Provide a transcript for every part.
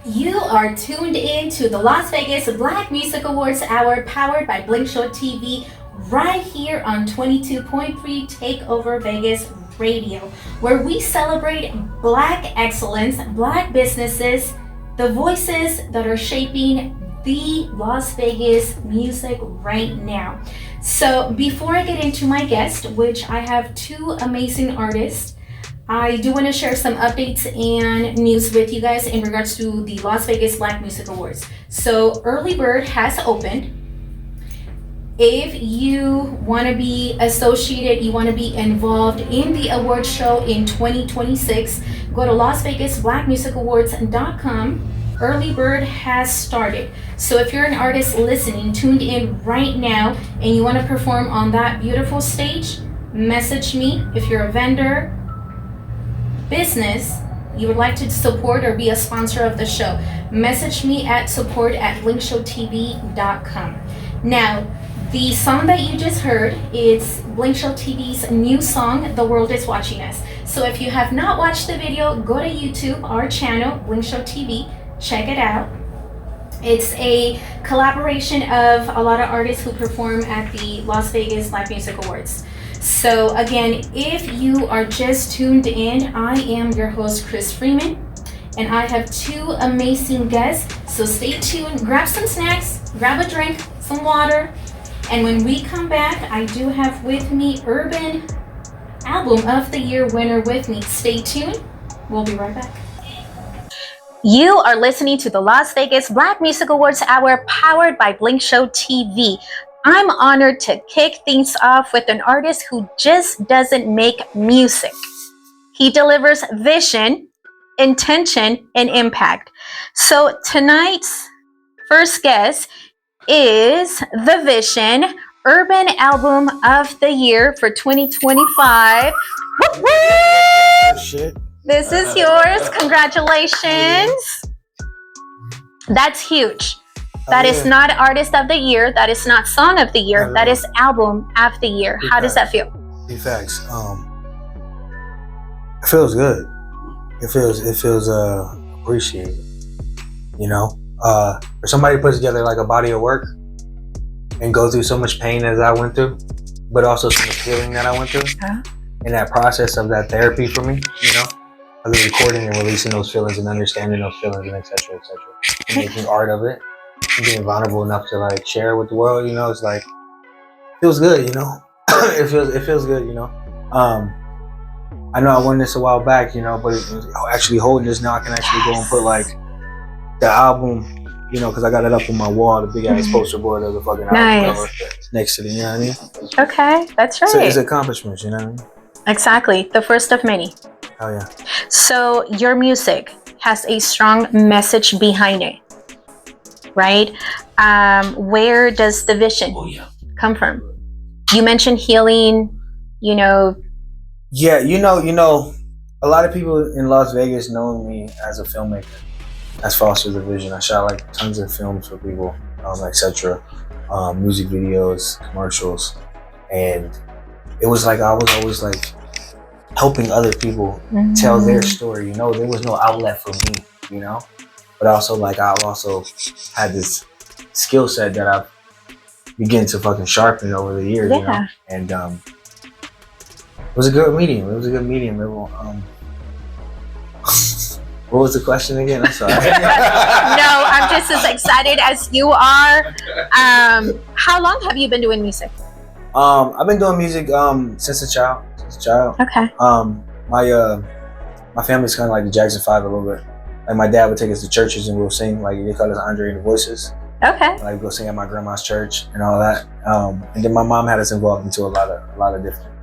You are tuned in to the Las Vegas Black Music Awards Hour powered by BlinkShow TV right here on 22.3 Takeover Vegas Radio, where we celebrate Black excellence, Black businesses, the voices that are shaping the Las Vegas music right now. So before I get into my guest, which I have two amazing artists, I do want to share some updates and news with you guys in regards to the Las Vegas Black Music Awards. So Early Bird has opened. If you want to be associated, you want to be involved in the award show in 2026, go to LasVegasBlackMusicAwards.com. Early Bird has started. So if you're an artist listening, tuned in right now, and you want to perform on that beautiful stage, message me. If you're a vendor, business, you would like to support or be a sponsor of the show, message me at support@BlinkShowTV.com. Now, the song that you just heard is BlinkShow TV's new song, The World Is Watching Us. So if you have not watched the video, go to YouTube, our channel, BlinkShow TV, check it out. It's a collaboration of a lot of artists who perform at the Las Vegas Black Music Awards. So again, if you are just tuned in, I am your host, Chris Freeman, and I have two amazing guests. So stay tuned, grab some snacks, grab a drink, some water, and when we come back, I do have with me Urban Album of the Year winner with me. Stay tuned, we'll be right back. You are listening to the Las Vegas Black Music Awards Hour powered by BlinkShow TV. I'm honored to kick things off with an artist who just doesn't make music. He delivers vision, intention, and impact. So tonight's first guest is The Vision Urban Album of the Year for 2025. Woo-woo! Shit. This is yours. Congratulations. That's huge. That is not Artist of the Year. That is not Song of the Year. That is Album of the Year. How does that feel? Facts. It feels good. It feels appreciated. You know, for somebody to put together like a body of work and go through so much pain as I went through, but also so much healing that I went through, in that process of that therapy for me. You know, of the recording and releasing those feelings and understanding those feelings and etc. and making art of it. Being vulnerable enough to like share with the world, you know, it's like feels good, you know. it feels good, you know. I know I won this a while back, you know, but actually holding this now, I can actually go and put like the album, you know, because I got it up on my wall, the big ass poster board of the fucking album cover next to it. You know what I mean? Okay, that's right. So it's accomplishments, you know what I mean? Exactly, the first of many. Oh yeah. So your music has a strong message behind it. Right? Where does the vision come from? You mentioned healing, you know. Yeah, you know, a lot of people in Las Vegas know me as a filmmaker, as Foster the Vision. I shot like tons of films for people, etc. Music videos, commercials, and it was like I was always like helping other people tell their story. You know, there was no outlet for me, you know. But also, like, I've also had this skill set that I've begun to fucking sharpen over the years, you know? And it was a good medium. What was the question again? I'm sorry. No, I'm just as excited as you are. How long have you been doing music? I've been doing music since a child. Okay. My family's kind of like the Jackson 5 a little bit. Like my dad would take us to churches and we'll sing, like they call us Andre and the Voices. Okay. Like go sing at my grandma's church and all that. And then my mom had us involved into a lot of different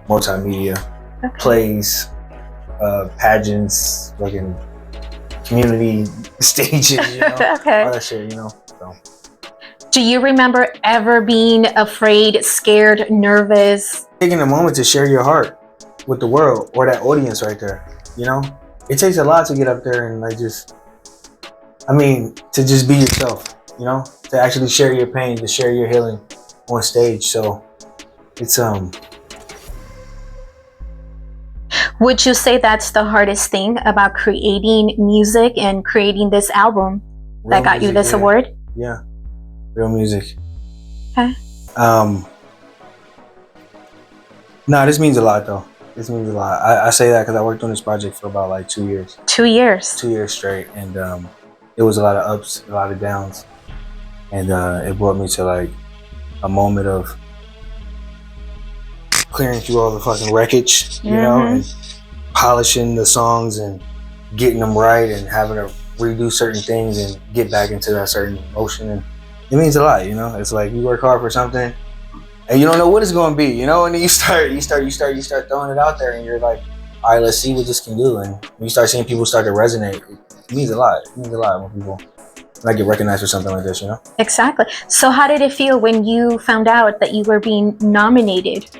multimedia plays, pageants, fucking community stages, you know, all that shit, you know. So. Do you remember ever being afraid, scared, nervous? Taking a moment to share your heart with the world or that audience right there, you know. It takes a lot to get up there and like to just be yourself, you know, to actually share your pain, to share your healing on stage. So it's Would you say that's the hardest thing about creating music and creating this album that got you this award? Yeah, real music. Okay. No, this means a lot though. This means a lot. I say that because I worked on this project for about like 2 years. 2 years. 2 years straight, and it was a lot of ups, a lot of downs, and it brought me to like a moment of clearing through all the fucking wreckage, you know, and polishing the songs and getting them right and having to redo certain things and get back into that certain emotion. And it means a lot, you know. It's like you work hard for something and you don't know what it's going to be, you know, and then you start throwing it out there and you're like, all right, let's see what this can do. And when you start seeing people start to resonate, it means a lot. It means a lot when people like get recognized for something like this, you know? Exactly. So how did it feel when you found out that you were being nominated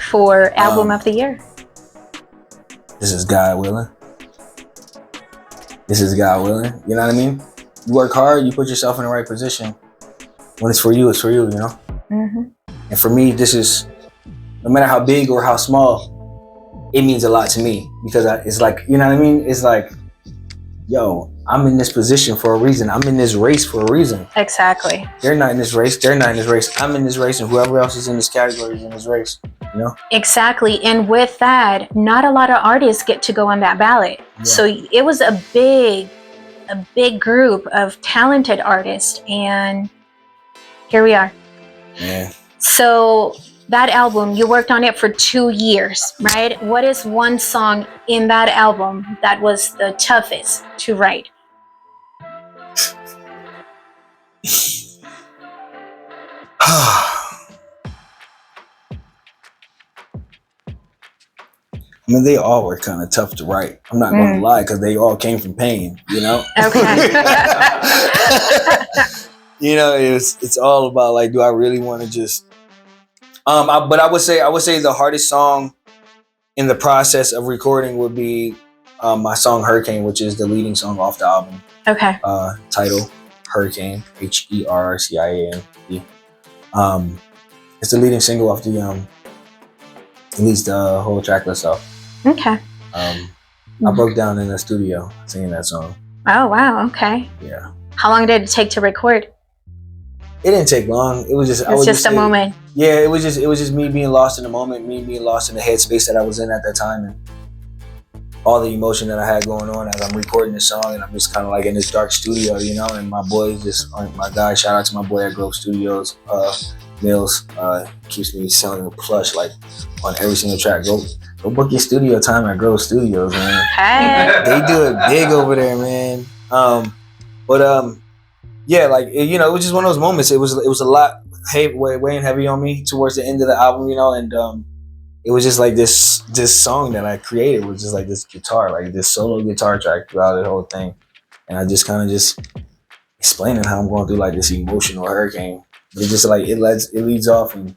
for Album of the Year? This is God willing. This is God willing. You know what I mean? You work hard, you put yourself in the right position. When it's for you, you know? And for me, this is, no matter how big or how small, it means a lot to me because it's like, you know what I mean? It's like, yo, I'm in this position for a reason. I'm in this race for a reason. Exactly. They're not in this race. They're not in this race. I'm in this race, and whoever else is in this category is in this race. You know? Exactly. And with that, not a lot of artists get to go on that ballot. Yeah. So it was a big group of talented artists, and here we are. Yeah. So that album, you worked on it for 2 years, right? What is one song in that album that was the toughest to write? I mean, they all were kind of tough to write. I'm not going to lie, because they all came from pain, you know? Okay. You know, it's all about like, do I really want to just... but I would say the hardest song in the process of recording would be my song Hurricane, which is the leading song off the album. Okay. Title Hurricane, Herciane. It's the leading single off the at least the whole track list off. Okay. I broke down in the studio singing that song. Oh wow, okay. Yeah. How long did it take to record? It didn't take long. It was just a moment. Yeah, it was just me being lost in the moment, me being lost in the headspace that I was in at that time, and all the emotion that I had going on as I'm recording this song, and I'm just kind of like in this dark studio, you know, and my boys my guy, shout out to my boy at Grove Studios, Mills, keeps me selling a plush like on every single track. Go book your studio time at Grove Studios, man. Hey. They do it big over there, man. Yeah, like, you know, it was just one of those moments. It was a lot weighing heavy on me towards the end of the album, you know, and it was just like this song that I created was just like this guitar, like this solo guitar track throughout the whole thing, and I just kind of just explaining how I'm going through like this emotional hurricane. But it just like it leads off, and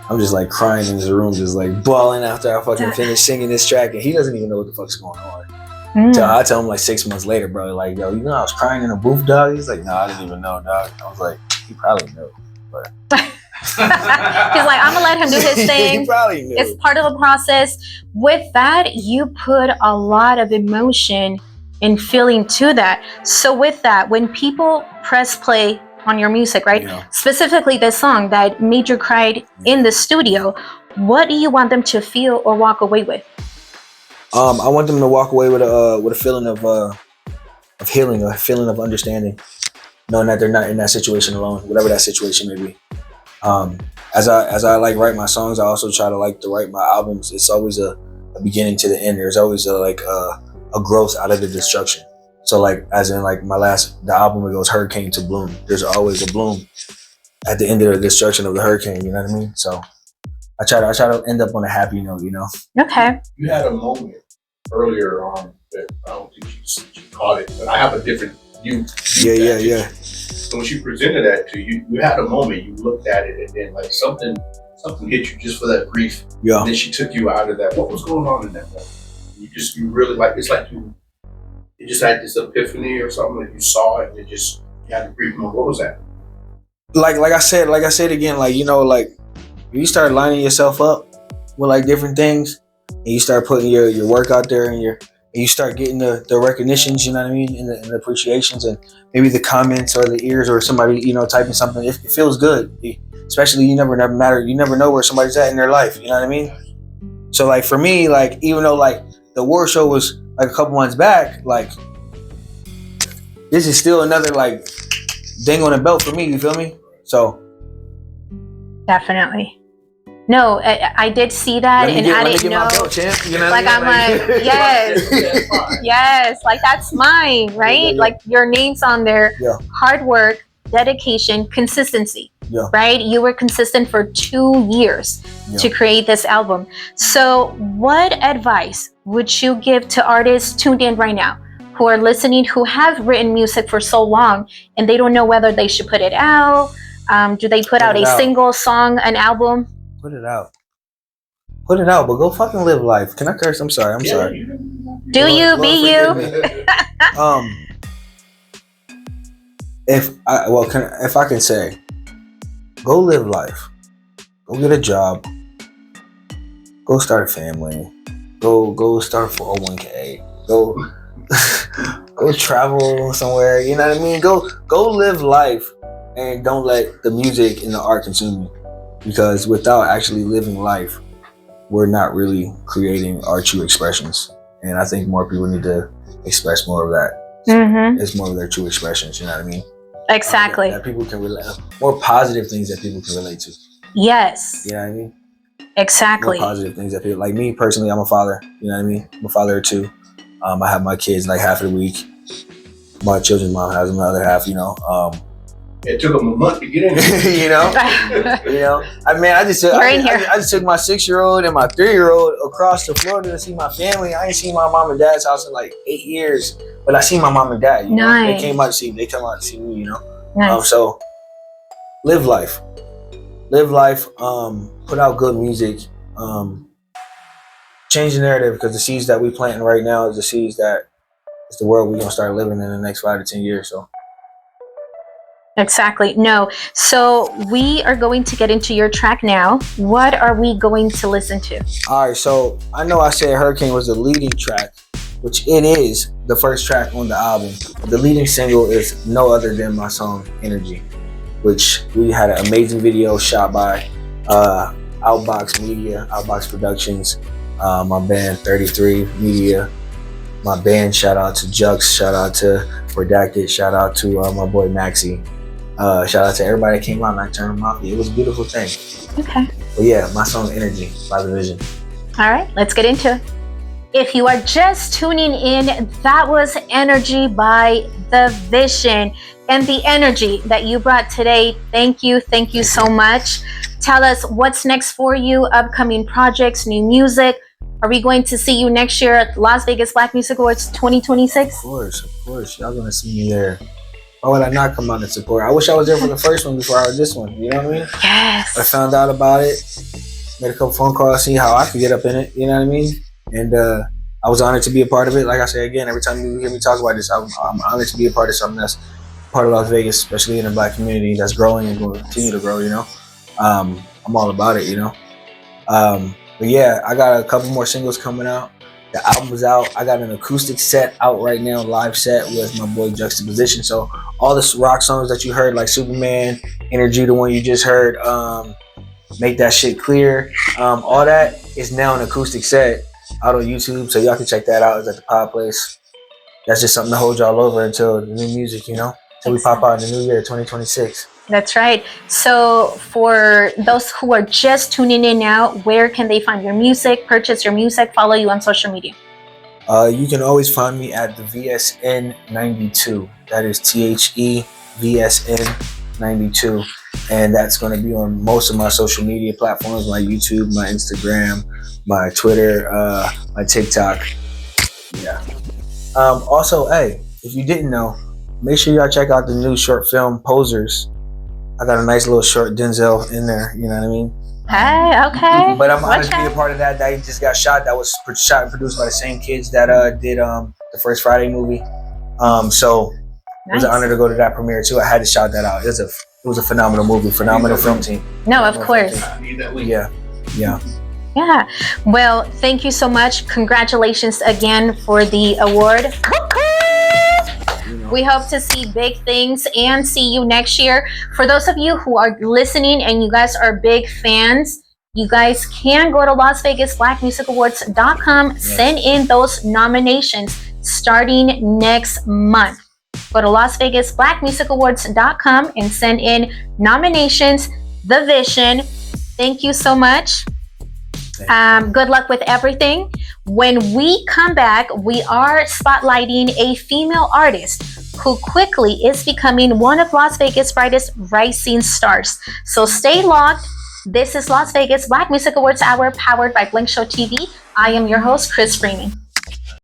I'm just like crying in this room, just like bawling after I fucking finish singing this track, and he doesn't even know what the fuck's going on. So I tell him like 6 months later, bro, like, yo, you know I was crying in a booth, dog? He's like, no, I didn't even know, dog. I was like, he probably knew, but... He's like, I'm gonna let him do his thing. He probably knew. It's part of the process. With that, you put a lot of emotion and feeling to that. So with that, when people press play on your music, right? Yeah. Specifically this song that made you cry in the studio, what do you want them to feel or walk away with? I want them to walk away with a feeling of healing, a feeling of understanding, knowing that they're not in that situation alone, whatever that situation may be. As I like write my songs, I also try to like to write my albums. It's always a beginning to the end. There's always a growth out of the destruction. So like, as in like the album, it goes hurricane to bloom. There's always a bloom at the end of the destruction of the hurricane. You know what I mean? So I try to end up on a happy note, you know? Okay. You had a moment earlier on that I don't think you caught it, but I have a different view. Yeah. So when she presented that to you, you had a moment, you looked at it, and then like something hit you just for that grief. Yeah. And then she took you out of that. What was going on in that moment? You really like, it's like you just had this epiphany or something that you saw and you had to grieve. What was that? Like I said again, like, you know, like you start lining yourself up with like different things, and you start putting your work out there, and you start getting the recognitions, you know what I mean, and the appreciations, and maybe the comments or the ears or somebody, you know, typing something, it feels good. Especially you never know where somebody's at in their life, you know what I mean? So like for me, like even though like the award show was like a couple months back, like this is still another like ding on the belt for me, you feel me? So definitely. No, I did see that, and I didn't know. Belt, champ, you know like I'm like, yes, yes, like that's mine, right? Like your name's on there. Yeah. Hard work, dedication, consistency. Yeah. Right? You were consistent for 2 years to create this album. So what advice would you give to artists tuned in right now who are listening, who have written music for so long and they don't know whether they should put it out? Do they put out a single song, an album? Put it out, but go fucking live life. Can I curse? I'm sorry. I'm sorry. Do you be you? If I can say, go live life. Go get a job. Go start a family. Go start a 401k. Go travel somewhere. You know what I mean? Go live life, and don't let the music and the art consume you. Because without actually living life, we're not really creating our true expressions. And I think more people need to express more of that. Mm-hmm. It's more of their true expressions, you know what I mean? Exactly. That people can relate, more positive things that people can relate to. Yes. You know what I mean? Exactly. More positive things that people, like me personally, I'm a father, you know what I mean? I'm a father of 2. I have my kids like half of the week. My children's mom has them the other half, you know? It took them a month to get in there. you know. I mean, I just took my 6-year-old and my 3-year-old across to Florida to see my family. I ain't seen my mom and dad's house in like 8 years, but I seen my mom and dad. You know? They come out to see me. You know. Nice. So live life. Put out good music. Change the narrative, because the seeds that we planting right now is the seeds that is the world we're gonna start living in the next 5 to 10 years. So. Exactly. No. So we are going to get into your track now. What are we going to listen to? All right. So I know I said Hurricane was the leading track, which it is the first track on the album. The leading single is no other than my song Energy, which we had an amazing video shot by Outbox Media, Outbox Productions, my band 33 Media, my band. Shout out to Jux, shout out to Redacted, shout out to my boy Maxie. Shout out to everybody that came out, Nocturnal Mafia. It was a beautiful thing. Okay. But yeah, my song Energy by The Vision. All right, let's get into it. If you are just tuning in, that was Energy by The Vision. And the energy that you brought today, thank you so much. Tell us what's next for you, upcoming projects, new music. Are we going to see you next year at Las Vegas Black Music Awards 2026? Of course. Y'all gonna see me there. Why would I not come out and support? I wish I was there for the first one before I heard this one. You know what I mean? Yes. I found out about it, made a couple phone calls, see how I could get up in it. You know what I mean? And I was honored to be a part of it. Like I say again, every time you hear me talk about this, I'm honored to be a part of something that's part of Las Vegas, especially in the Black community that's growing and going to continue to grow. You know, I'm all about it. You know, but yeah, I got a couple more singles coming out. The album's out. I got an acoustic set out right now, live set with my boy Juxtaposition. So all the rock songs that you heard, like Superman, Energy, the one you just heard, Make That Shit Clear, all that is now an acoustic set out on YouTube. So y'all can check that out. It's at the Pod Place. That's just something to hold y'all over until the new music, you know, until we pop out in the new year, 2026. That's right. So for those who are just tuning in now, where can they find your music, purchase your music, follow you on social media? You can always find me at the VSN92. That is THEVSN92. And that's going to be on most of my social media platforms, my YouTube, my Instagram, my Twitter, my TikTok. Yeah. Also, hey, if you didn't know, make sure y'all check out the new short film, Posers. I got a nice little short Denzel in there, you know what I mean? Hey, okay. But I'm honored to be a part of that. That just got shot. That was shot and produced by the same kids that did the first Friday movie. So it was an honor to go to that premiere too. I had to shout that out. It was a phenomenal movie, phenomenal film team. No, of course. Yeah. Yeah. Well, thank you so much. Congratulations again for the award. We hope to see big things and see you next year. For those of you who are listening and you guys are big fans, you guys can go to LasVegasBlackMusicAwards.com, send in those nominations starting next month. Go to LasVegasBlackMusicAwards.com and send in nominations, the vision. Thank you so much. Good luck with everything. When we come back, we are spotlighting a female artist who quickly is becoming one of Las Vegas' brightest rising stars. So stay locked. This is Las Vegas Black Music Awards Hour powered by BlinkShow TV. I am your host, Chris Freeman.